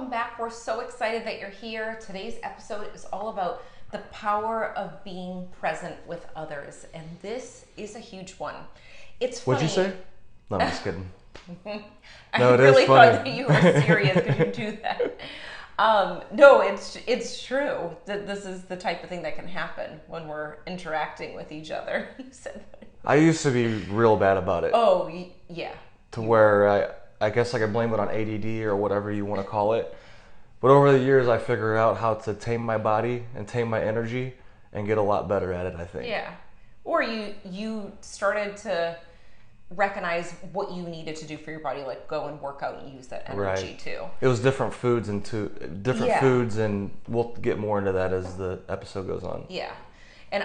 welcome back. We're so excited that you're here. Today's episode is all about the power of being present with others, and this is a huge one. It's funny. What'd you say? No, I'm just kidding. I No, it really is funny. thought that you were serious because you do that. No, it's true that this is the type of thing that can happen when we're interacting with each other. You said that. I used to be real bad about it. Oh, yeah. To where I guess I could blame it on ADD or whatever you want to call it. But over the years, I figured out how to tame my body and tame my energy and get a lot better at it, I think. Yeah. Or you started to recognize what you needed to do for your body, like go and work out and use that energy Right. too. It was different foods and Yeah. foods, and we'll get more into that as the episode goes on. Yeah. And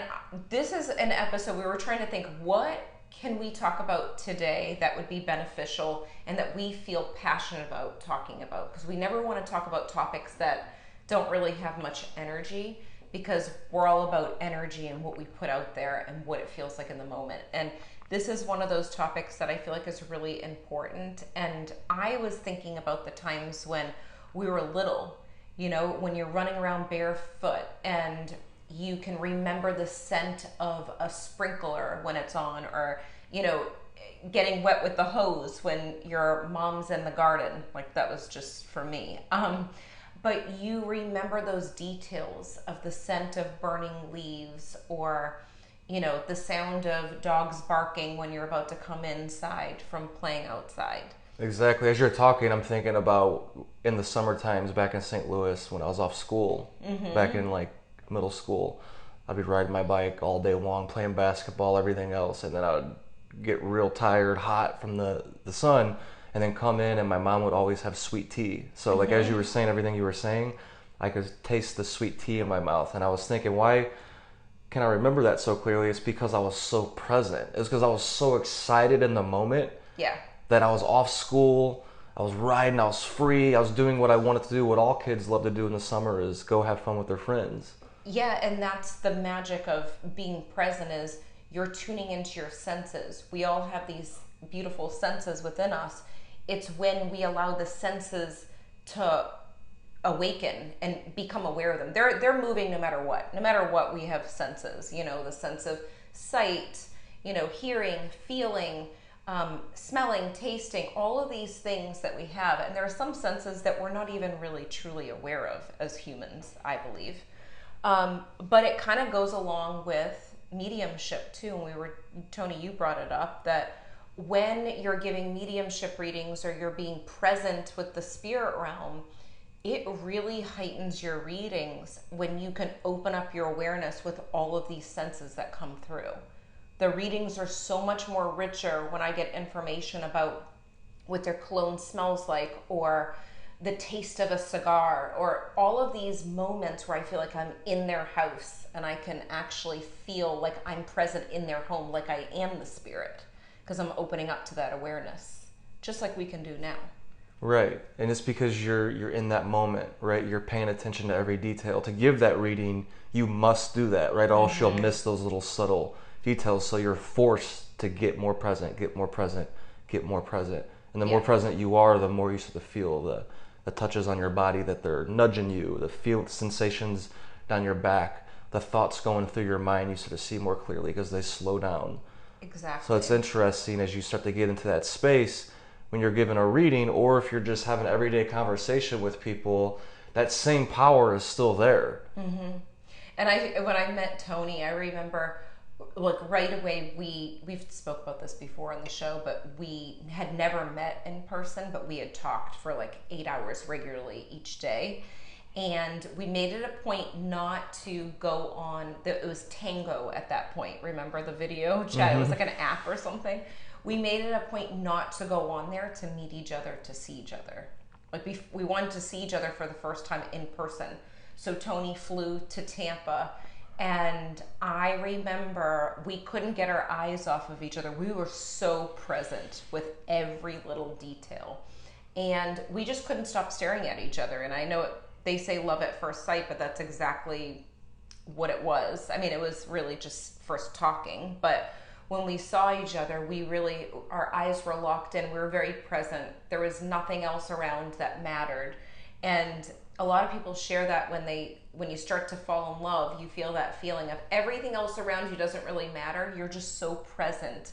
this is an episode we were trying to think, what can we talk about today that would be beneficial and that we feel passionate about talking about? Because we never want to talk about topics that don't really have much energy, because we're all about energy and what we put out there and what it feels like in the moment. And this is one of those topics that I feel like is really important. And I was thinking about the times when we were little, when you're running around barefoot and you can remember the scent of a sprinkler when it's on, or, getting wet with the hose when your mom's in the garden. Like, that was just for me. But you remember those details of the scent of burning leaves, or the sound of dogs barking when you're about to come inside from playing outside. Exactly. As you're talking, I'm thinking about in the summer times back in St. Louis when I was off school, back in like middle school. I'd be riding my bike all day long, playing basketball, everything else, and then I would get real tired, hot from the sun, and then come in, and my mom would always have sweet tea. So like as you were saying, everything you were saying, I could taste the sweet tea in my mouth, and I was thinking, why can I remember that so clearly? It's because I was so present. It's because I was so excited in the moment. Yeah. That I was off school, I was riding, I was free, I was doing what I wanted to do, what all kids love to do in the summer is go have fun with their friends. Yeah, and that's the magic of being present, is you're tuning into your senses. We all have these beautiful senses within us. It's when we allow the senses to awaken and become aware of them. They're moving no matter what. No matter what, we have senses. The sense of sight, hearing, feeling, smelling, tasting, all of these things that we have. And there are some senses that we're not even really truly aware of as humans, I believe. But it kind of goes along with mediumship too. And Tony, you brought it up, that when you're giving mediumship readings or you're being present with the spirit realm, it really heightens your readings when you can open up your awareness with all of these senses that come through. The readings are so much more richer when I get information about what their cologne smells like, or the taste of a cigar, or all of these moments where I feel like I'm in their house and I can actually feel like I'm present in their home, like I am the spirit, because I'm opening up to that awareness, just like we can do now. Right, and it's because you're in that moment, right? You're paying attention to every detail. To give that reading, you must do that, right? Or else you'll miss those little subtle details, so you're forced to get more present, get more present, get more present. And the more present you are, the more you start to feel the touches on your body, that they're nudging you, the sensations down your back, the thoughts going through your mind, you sort of see more clearly because they slow down. Exactly. So it's interesting as you start to get into that space when you're given a reading, or if you're just having an everyday conversation with people, that same power is still there. Mm-hmm. And when I met Tony, I remember, like, right away, we've spoke about this before on the show, but we had never met in person, but we had talked for like 8 hours regularly each day. And we made it a point not to go on, it was Tango at that point. Remember the video chat? It was like an app or something. We made it a point not to go on there to meet each other, to see each other. Like, we wanted to see each other for the first time in person. So Tony flew to Tampa, and I remember we couldn't get our eyes off of each other. We were so present with every little detail, and we just couldn't stop staring at each other. And I know they say love at first sight, but that's exactly what it was. I mean, it was really just first talking, but when we saw each other, our eyes were locked in. We were very present. There was nothing else around that mattered. And a lot of people share that when you start to fall in love, you feel that feeling of everything else around you doesn't really matter. You're just so present.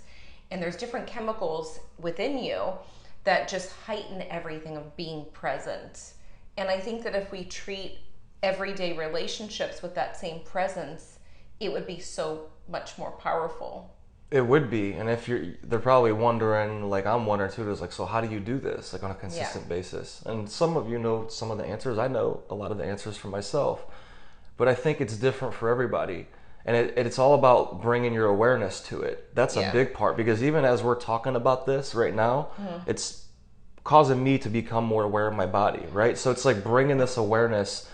And there's different chemicals within you that just heighten everything of being present. And I think that if we treat everyday relationships with that same presence, it would be so much more powerful. It would be, and they're probably wondering, like I'm wondering too, is like, so how do you do this, like on a consistent basis? And some of you know some of the answers. I know a lot of the answers for myself, but I think it's different for everybody, and it's all about bringing your awareness to it. That's a big part, because even as we're talking about this right now, it's causing me to become more aware of my body, right? So it's like bringing this awareness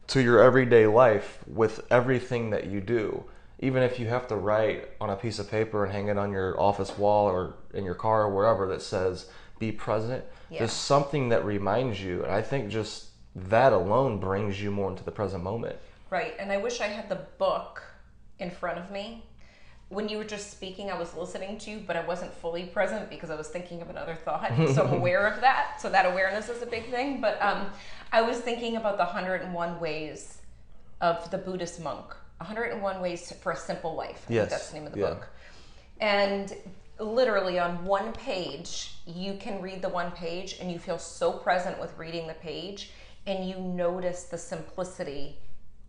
to your everyday life with everything that you do. Even if you have to write on a piece of paper and hang it on your office wall or in your car or wherever that says, be present, there's something that reminds you. And I think just that alone brings you more into the present moment. Right. And I wish I had the book in front of me. When you were just speaking, I was listening to you, but I wasn't fully present because I was thinking of another thought. So I'm aware of that. So that awareness is a big thing. But I was thinking about the 101 ways of the Buddhist monk. 101 Ways for a Simple Life. I think that's the name of the book. And literally on one page, you can read the one page and you feel so present with reading the page, and you notice the simplicity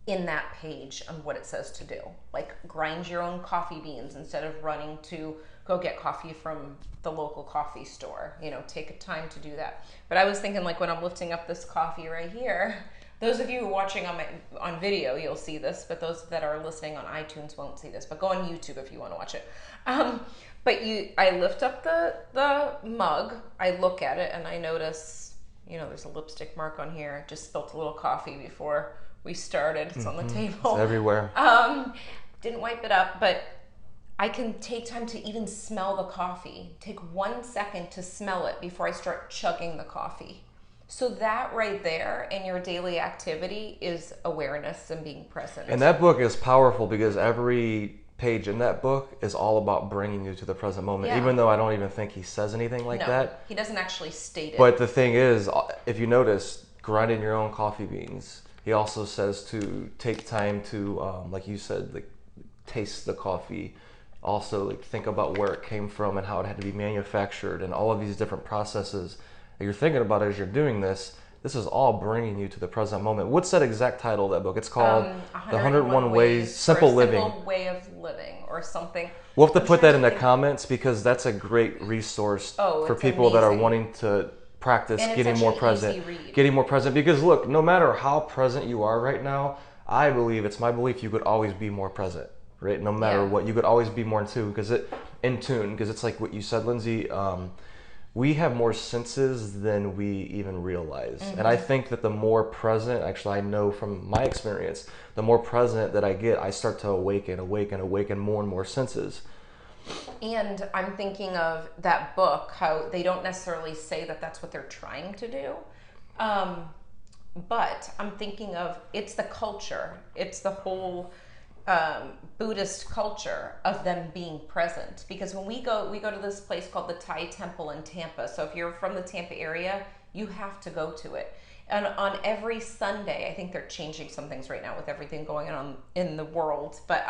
in that page and what it says to do. Like grind your own coffee beans instead of running to go get coffee from the local coffee store. You know, take a time to do that. But I was thinking, like when I'm lifting up this coffee right here, those of you who are watching on video, you'll see this, but those that are listening on iTunes won't see this. But go on YouTube if you want to watch it. I lift up the mug, I look at it, and I notice, there's a lipstick mark on here. Just spilt a little coffee before we started. It's on the table. It's everywhere. Didn't wipe it up, but I can take time to even smell the coffee. Take 1 second to smell it before I start chugging the coffee. So that right there in your daily activity is awareness and being present. And that book is powerful because every page in that book is all about bringing you to the present moment, even though I don't even think he says anything like that. He doesn't actually state it. But the thing is, if you notice, grinding your own coffee beans, he also says to take time to, like you said, like taste the coffee. Also, like think about where it came from and how it had to be manufactured and all of these different processes that you're thinking about as you're doing this. This is all bringing you to the present moment. What's that exact title of that book? It's called The 101 Ways Simple Living. Simple Way of Living or something. We'll have to put that in the comments because that's a great resource for people that are wanting to practice getting more present. Getting more present, because look, no matter how present you are right now, I believe, it's my belief, you could always be more present, right? No matter what, you could always be more in tune, because it's like what you said, Lindsay. We have more senses than we even realize. And I think that the more present, actually I know from my experience, the more present that I get, I start to awaken more and more senses. And I'm thinking of that book, how they don't necessarily say that that's what they're trying to do. But I'm thinking of, it's the culture. It's the whole Buddhist culture of them being present. Because when we go to this place called the Thai Temple in Tampa. So if you're from the Tampa area, you have to go to it. And on every Sunday, I think they're changing some things right now with everything going on in the world. But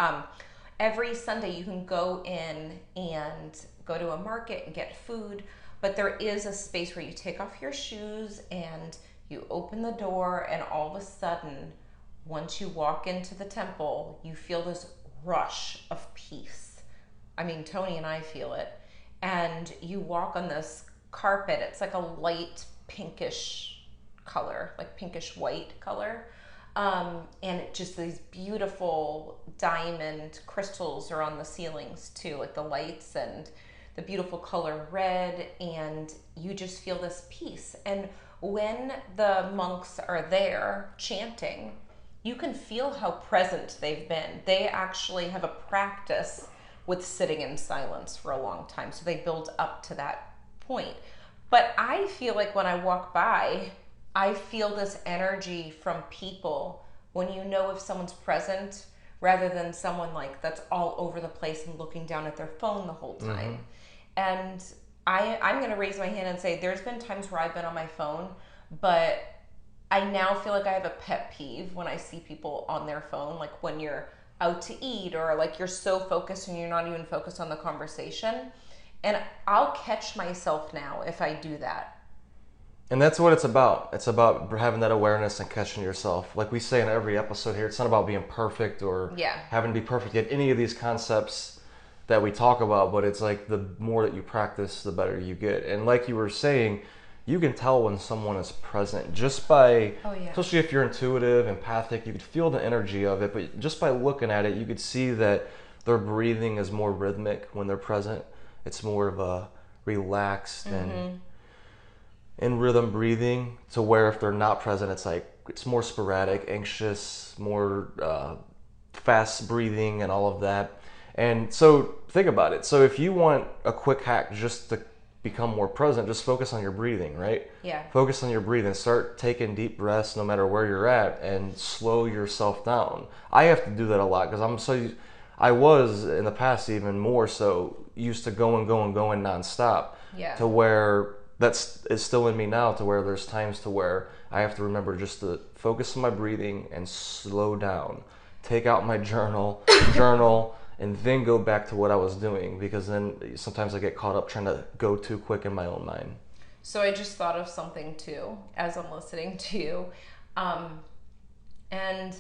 every Sunday you can go in and go to a market and get food. But there is a space where you take off your shoes and you open the door, and all of a sudden, once you walk into the temple, you feel this rush of peace. I mean, Tony and I feel it. And you walk on this carpet. It's like a light pinkish color, like pinkish white color. And it just, these beautiful diamond crystals are on the ceilings too, like the lights and the beautiful color red. And you just feel this peace. And when the monks are there chanting, you can feel how present they've been. They actually have a practice with sitting in silence for a long time. So they build up to that point. But I feel like when I walk by, I feel this energy from people when you know if someone's present rather than someone like that's all over the place and looking down at their phone the whole time. And I'm going to raise my hand and say there's been times where I've been on my phone, but I now feel like I have a pet peeve when I see people on their phone, like when you're out to eat or like you're so focused and you're not even focused on the conversation. And I'll catch myself now if I do that. And that's what it's about. It's about having that awareness and catching yourself. Like we say in every episode here, it's not about being perfect or Yeah. having to be perfect at any of these concepts that we talk about, but it's like the more that you practice, the better you get. And like you were saying, you can tell when someone is present just by, Oh, yeah. especially if you're intuitive, empathic, you could feel the energy of it, but just by looking at it, you could see that their breathing is more rhythmic when they're present. It's more of a relaxed and in rhythm breathing, to where if they're not present, it's like it's more sporadic, anxious, more fast breathing and all of that. And so think about it. So if you want a quick hack just to become more present, just focus on your breathing, right? Yeah. Focus on your breathing. Start taking deep breaths no matter where you're at and slow yourself down. I have to do that a lot because I was in the past even more so used to going nonstop. Yeah. To where is still in me now, to where there's times to where I have to remember just to focus on my breathing and slow down. Take out my journal, and then go back to what I was doing, because then sometimes I get caught up trying to go too quick in my own mind. So I just thought of something too as I'm listening to you. And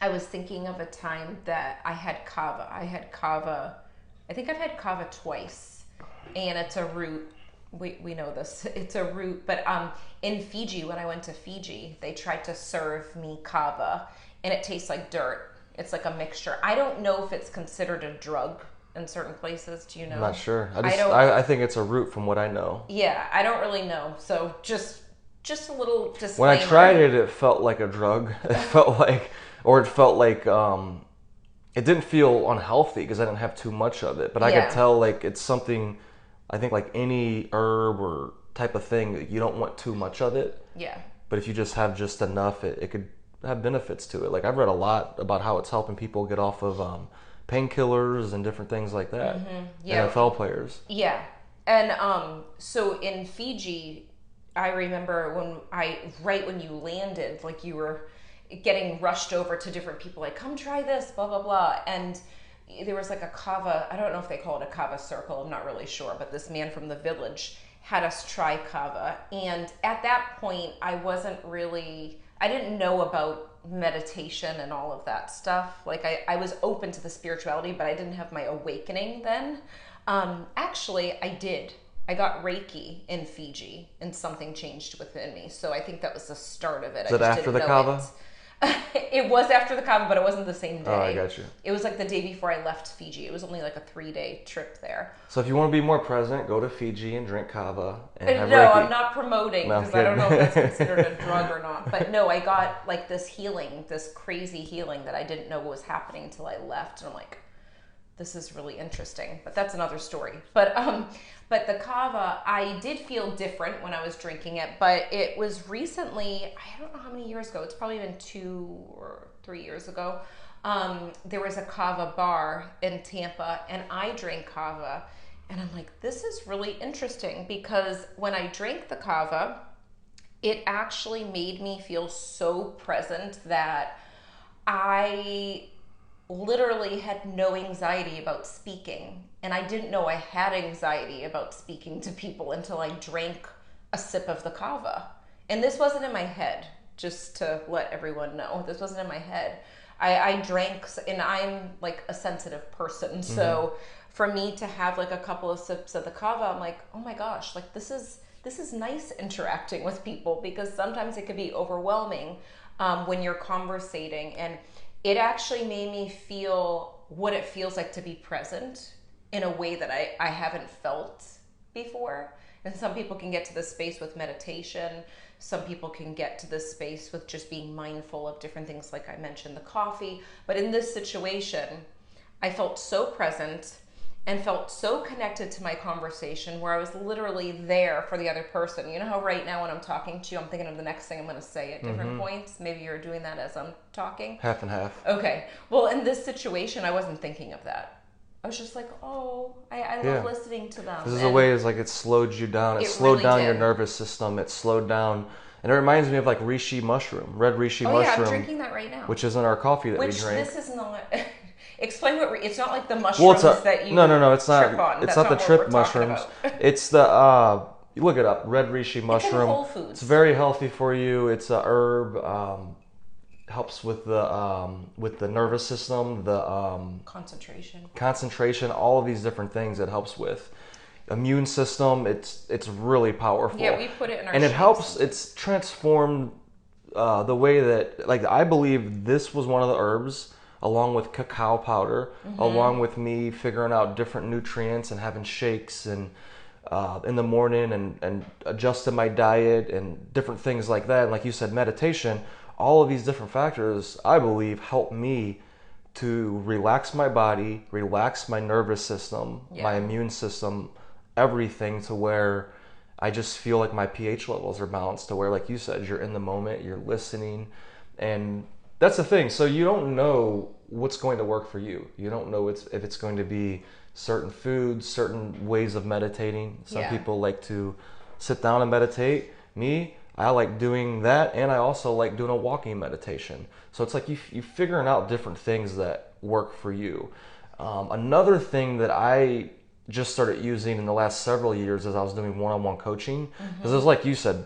I was thinking of a time that I had Kava. I think I've had Kava twice. And it's a root. We know this. It's a root. But in Fiji, when I went to Fiji, they tried to serve me Kava. And it tastes like dirt. It's like a mixture. I don't know if it's considered a drug in certain places. Do you know? I'm not sure. I think it's a root from what I know. Yeah, I don't really know. So just a little disclaimer. When I tried it, it felt like a drug. It felt like it didn't feel unhealthy because I didn't have too much of it. But I could tell like it's something, I think like any herb or type of thing, that you don't want too much of it. Yeah. But if you just have just enough, it could have benefits to it. Like I've read a lot about how it's helping people get off of painkillers and different things like that. Yeah. NFL players. Yeah. And so in Fiji, I remember right when you landed, like you were getting rushed over to different people, like, come try this, blah, blah, blah. And there was like a Kava, I don't know if they call it a Kava circle, I'm not really sure, but this man from the village had us try Kava. And at that point, I didn't know about meditation and all of that stuff. Like I was open to the spirituality, but I didn't have my awakening then. Actually, I did. I got Reiki in Fiji and something changed within me. So I think that was the start of it. Is it after the Kava? It was after the Kava, but it wasn't the same day. Oh, I got you. It was like the day before I left Fiji. It was only like a 3-day trip there. So if you want to be more present, go to Fiji and drink Kava and have No, Reiki. I'm not promoting because I don't know if that's considered a drug or not. But no, I got like this healing, this crazy healing that I didn't know what was happening until I left. And I'm like, this is really interesting. But that's another story. But the Kava, I did feel different when I was drinking it, but it was recently, I don't know how many years ago, it's probably been 2 or 3 years ago. There was a Kava bar in Tampa and I drank Kava and I'm like, this is really interesting because when I drank the Kava, it actually made me feel so present that I literally had no anxiety about speaking. And I didn't know I had anxiety about speaking to people until I drank a sip of the Kava. And this wasn't in my head, just to let everyone know. This wasn't in my head. I drank, and I'm like a sensitive person. So for me to have like a couple of sips of the Kava, I'm like, oh my gosh, like this is nice interacting with people, because sometimes it could be overwhelming when you're conversating. And it actually made me feel what it feels like to be present in a way that I haven't felt before. And some people can get to this space with meditation. Some people can get to this space with just being mindful of different things, like I mentioned, the coffee. But in this situation, I felt so present and felt so connected to my conversation, where I was literally there for the other person. You know how right now when I'm talking to you, I'm thinking of the next thing I'm going to say at different points? Maybe you're doing that as I'm talking? Half and half. Okay. Well, in this situation, I wasn't thinking of that. I was just like, oh, I love listening to them. This is a way, it's like it slowed you down. It slowed down your nervous system. It slowed down And it reminds me of like reishi mushroom, red reishi Oh yeah, I'm mushroom, drinking that right now. which is in our coffee that we Which drink. this is not. Explain what it's not like the Well, mushrooms that you no, it's trip not. on. It's That's not the not what we're trip talking mushrooms. about. It's the you look it up, red reishi It's in mushroom. Whole Foods. It's very healthy for you. It's a herb. Helps with the nervous system, the concentration, all of these different things it helps with. Immune system. It's really powerful. Yeah, we put it in our. And it shakes. helps. It's transformed the way that, like, I believe this was one of the herbs, along with cacao powder, along with me figuring out different nutrients and having shakes and in the morning and adjusting my diet and different things like that. And like you said, meditation, all of these different factors, I believe, help me to relax my body, relax my nervous system, my immune system, everything, to where I just feel like my pH levels are balanced, to where, like you said, you're in the moment, you're listening. And that's the thing. So you don't know what's going to work for you. You don't know if it's going to be certain foods, certain ways of meditating. Some people like to sit down and meditate. Me, I like doing that, and I also like doing a walking meditation. So it's like you figuring out different things that work for you. Another thing that I just started using in the last several years as I was doing one-on-one coaching, because it was like you said,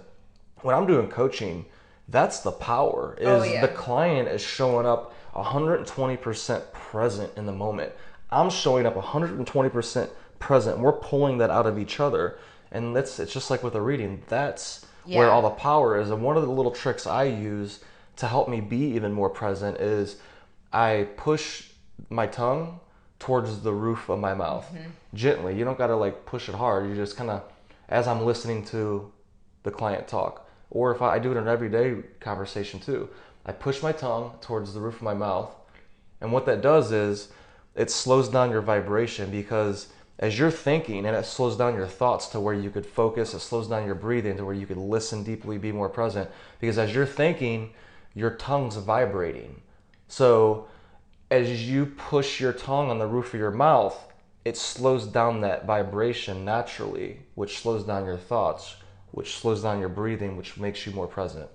when I'm doing coaching, that's the power, is the client is showing up 120% present in the moment. I'm showing up 120% present. We're pulling that out of each other. And it's just like with a reading, that's where all the power is. And one of the little tricks I use to help me be even more present is I push my tongue towards the roof of my mouth gently. You don't got to like push it hard. You just kind of, as I'm listening to the client talk, or if I do it in an everyday conversation too, I push my tongue towards the roof of my mouth. And what that does is it slows down your vibration, because as you're thinking, and it slows down your thoughts to where you could focus, it slows down your breathing to where you could listen deeply, be more present. Because as you're thinking, your tongue's vibrating. So as you push your tongue on the roof of your mouth, it slows down that vibration naturally, which slows down your thoughts, which slows down your breathing, which makes you more present.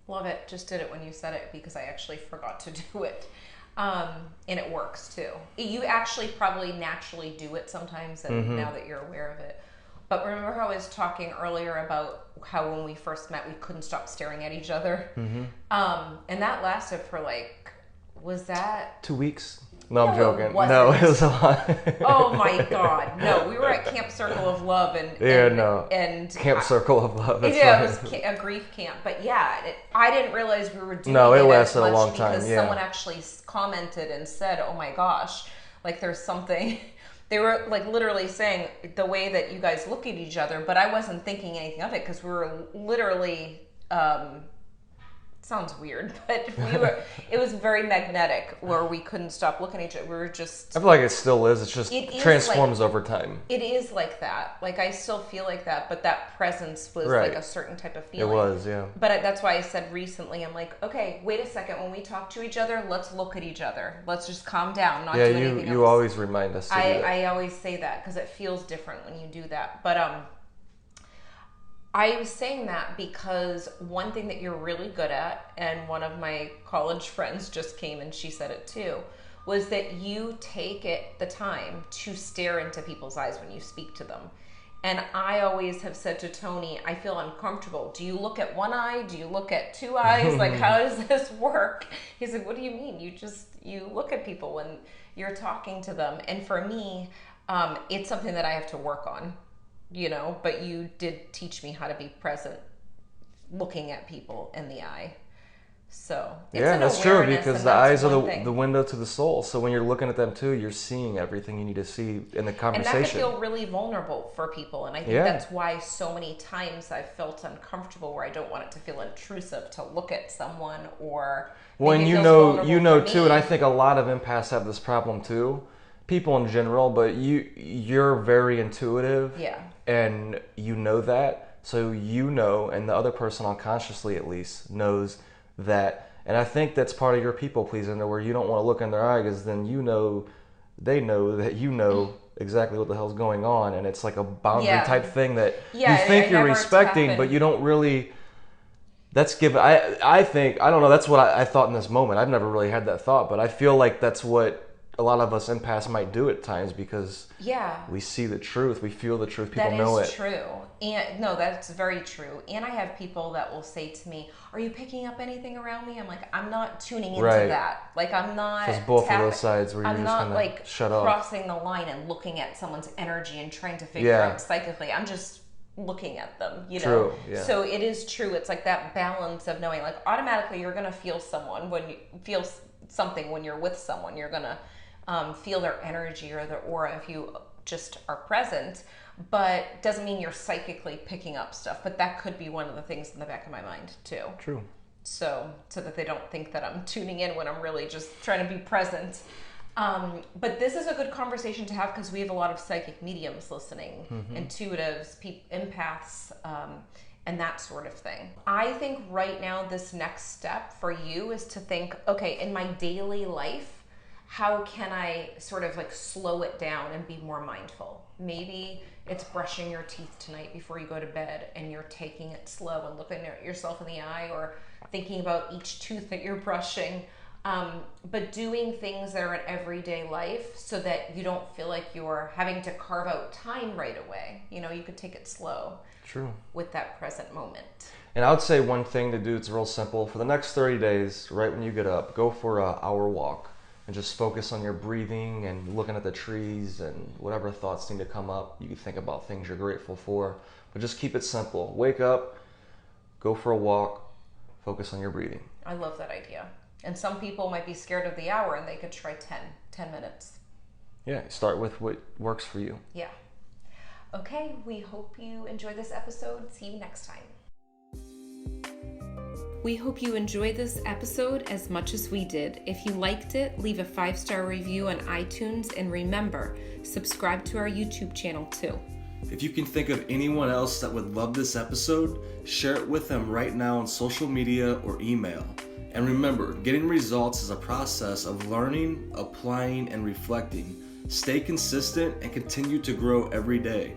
Love it. Just did it when you said it, because I actually forgot to do it. And it works too. You actually probably naturally do it sometimes, and now that you're aware of it. But remember how I was talking earlier about how when we first met, we couldn't stop staring at each other? And that lasted for like, was that 2 weeks? No, I'm joking. It no, it was a lot. Oh my God. No, we were at Camp Circle of Love and Camp Circle of Love. That's it was a grief camp. But I didn't realize we were doing it as lasted much a long time. because someone actually commented and said, "Oh my gosh, like there's something." They were like literally saying the way that you guys look at each other, but I wasn't thinking anything of it because we were literally. Sounds weird, but it was very magnetic, where we couldn't stop looking at each other. We were just... I feel like it still is. It's just transforms over time. It is like that. Like, I still feel like that, but that presence was like a certain type of feeling. It was, yeah. But that's why I said recently, I'm like, okay, wait a second. When we talk to each other, let's look at each other. Let's just calm down, not do anything else. You always remind us to do that. I always say that because it feels different when you do that. But I was saying that because one thing that you're really good at, and one of my college friends just came and she said it too, was that you take the time to stare into people's eyes when you speak to them. And I always have said to Tony, I feel uncomfortable. Do you look at one eye? Do you look at two eyes? Like, how does this work? He said, what do you mean? You look at people when you're talking to them. And for me, it's something that I have to work on. But you did teach me how to be present, looking at people in the eye. So that's true, because the eyes are the window to the soul. So when you're looking at them too, you're seeing everything you need to see in the conversation. And that can feel really vulnerable for people. And I think that's why so many times I've felt uncomfortable, where I don't want it to feel intrusive to look at someone, or when you know too. And I think a lot of empaths have this problem too. People in general, but you're very intuitive, and you know that, so and the other person unconsciously at least knows that. And I think that's part of your people pleasing, where you don't want to look in their eye, because then they know that you know exactly what the hell's going on, and it's like a boundary type thing that you think you're respecting, but you don't really That's given. I think, I don't know. That's what I thought in this moment. I've never really had that thought, but I feel like that's what a lot of us empaths might do at times because Yeah. we see the truth, we feel the truth, people That know is it. true. And no, that's very true. And I have people that will say to me, "Are you picking up anything around me?" I'm like, "I'm not tuning into Right. that. Like, I'm not So it's both of those sides where you're I'm just not gonna like shut off. crossing the line and looking at someone's energy and trying to figure Yeah. out psychically. I'm just looking at them, you know." True, yeah. So it is true. It's like that balance of knowing, like, automatically you're gonna feel someone when you feel something when you're with someone. You're gonna feel their energy or their aura if you just are present, but doesn't mean you're psychically picking up stuff. But that could be one of the things in the back of my mind too. True. So that they don't think that I'm tuning in when I'm really just trying to be present. But this is a good conversation to have because we have a lot of psychic mediums listening, intuitives, empaths, and that sort of thing. I think right now this next step for you is to think, okay, in my daily life, how can I sort of like slow it down and be more mindful? Maybe it's brushing your teeth tonight before you go to bed and you're taking it slow and looking at yourself in the eye or thinking about each tooth that you're brushing. But doing things that are in everyday life so that you don't feel like you're having to carve out time right away. You know, you could take it slow. True. With that present moment. And I would say one thing to do, it's real simple. For the next 30 days, right when you get up, go for an hour walk and just focus on your breathing and looking at the trees and whatever thoughts need to come up. You can think about things you're grateful for, but just keep it simple. Wake up, go for a walk, focus on your breathing. I love that idea. And some people might be scared of the hour and they could try 10 minutes. Yeah, start with what works for you. Yeah. Okay, we hope you enjoy this episode. See you next time. We hope you enjoyed this episode as much as we did. If you liked it, leave a 5-star review on iTunes, and remember, subscribe to our YouTube channel too. If you can think of anyone else that would love this episode, share it with them right now on social media or email. And remember, getting results is a process of learning, applying, and reflecting. Stay consistent and continue to grow every day.